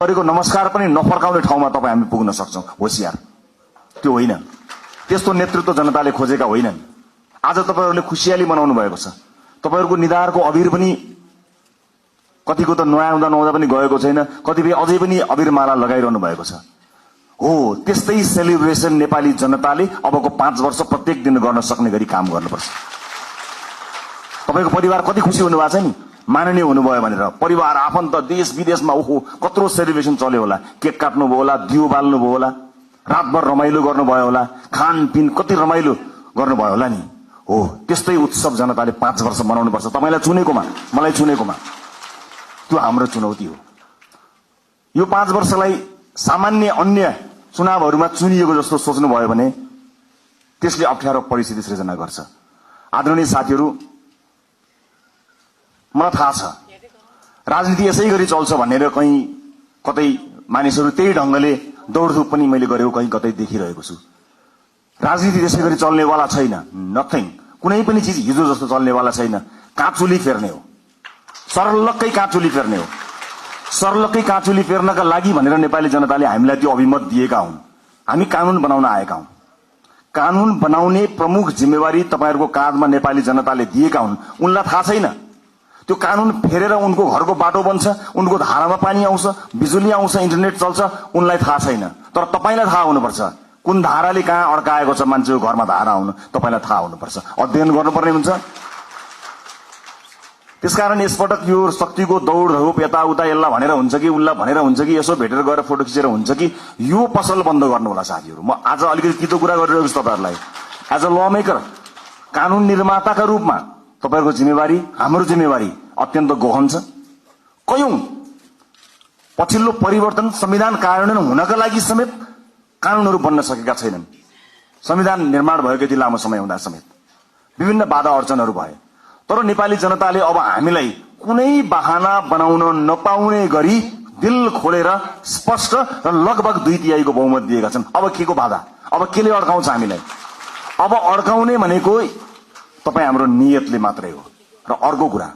गरेको नमस्कार पनि नफर्काउने ठाउँमा तपाईँ हामी पुग्न सक्छौं। होशियार त्यो होइन, त्यस्तो नेतृत्व जनताले खोजेका होइनन्। आज तपाईहरुले खुशियाली मनाउनु भएको छ। तपाईहरुको निधारको अबिर पनि कतिको त नुहाउँदा नुहाउँदा पनि गएको छैन, कतिपय अझै पनि अबिरमाला लगाइरहनु भएको छ। हो, त्यस्तै सेलिब्रेसन नेपाली जनताले अबको 5 वर्ष प्रत्येक दिन गर्न सक्ने गरी काम गर्नुपर्छ। तपाईको परिवार कति खुशी हुनु भएको छ नि, माननीय हुनुभयो भनेर। परिवार आफन्त देश विदेशमा ओहो कत्रो सेलिब्रेसन चल्यो होला, केक काट्नु भयो होला, दियो बाल्नु भयो होला, रातभर रमाइलो गर्नुभयो होला, खानपिन कति रमाइलो गर्नुभयो होला नि। हो, त्यस्तै उत्सव जनताले 5 वर्ष मनाउनु पर्छ। तपाईलाई चुनेकोमा, मलाई चुनेकोमा त्यो हाम्रो चुनौती हो। यो 5 वर्षलाई सामान्य अन्य चुनावहरुमा चुनिएको जस्तो सोच्नु भयो भने त्यसले अप्ठ्यारो परिस्थिति सृजना गर्छ। आदरणीय साथीहरु, मलाई थाहा छ राजनीति यसै गरी चल्छ भनेर कहीं कतै मानिसहरु त्यही ढंगले दौडधुप पनि मैले गरेको कहीं कतै देखिरहेको छु। राजनीति त्यसै गरी चल्नेवाला छैन। नथिङ, कुनै पनि चीज हिजो जस्तो चल्नेवाला छैन। काँचुली फेर्ने हो, सरलक्कै काँचुली फेर्ने हो। सरलक्कै काँचुली फेर्नका लागि भनेर नेपाली जनताले हामीलाई त्यो अभिमत दिएका हुन्। हामी कानून बनाउन आएका हौं। कानून बनाउने प्रमुख जिम्मेवारी तपाईहरुको काँधमा नेपाली जनताले दिएका हुन्। उनलाई थाहा छैन त्यो कानून फेरेर उनको घरको बाटो बन्छ, उनको धारामा पानी आउँछ, बिजुली आउँछ, इन्टरनेट चल्छ, उनलाई थाहा छैन। तर तपाईलाई थाहा हुनुपर्छ कुन धाराले कहाँ अड्काएको छ मान्छेको घरमा धारा आउन, तपाईलाई थाहा हुनुपर्छ। अध्ययन गर्नुपर्ने हुन्छ। त्यसकारण यसपटक यो शक्तिको दौडधुप यताउता यसलाई भनेर हुन्छ कि उल्ला भनेर हुन्छ कि यसो भेटेर गएर फोटो खिचेर हुन्छ कि यो पसल बन्द गर्नु होला साथीहरु। म आज अलिकति कितो कुरा गरिरहेको छु तपाईहरुलाई। एज अ ल मेकर, कानून निर्माताका रूपमा तपाईहरुको जिम्मेवारी, हाम्रो जिम्मेवारी अत्यन्त गहन छ। कयौं पछिल्लो परिवर्तन संविधान कार्यान्वयन हुनका लागि समेत कानूनहरु बन्न सकेका छैनन्। संविधान निर्माण भएको यति लामो समय हुँदा समेत विभिन्न बाधा अडचनहरु भए। तर नेपाली जनताले अब हामीलाई कुनै बहाना बनाउन नपाउने गरी दिल खोलेर स्पष्ट र लगभग 2/3 को बहुमत दिएका छन्। अब के को बाधा, अब केले अड्काउँछ हामीलाई? अब अड्काउने भनेको तपाई हाम्रो नियतले मात्रै हो। र अर्को कुरा,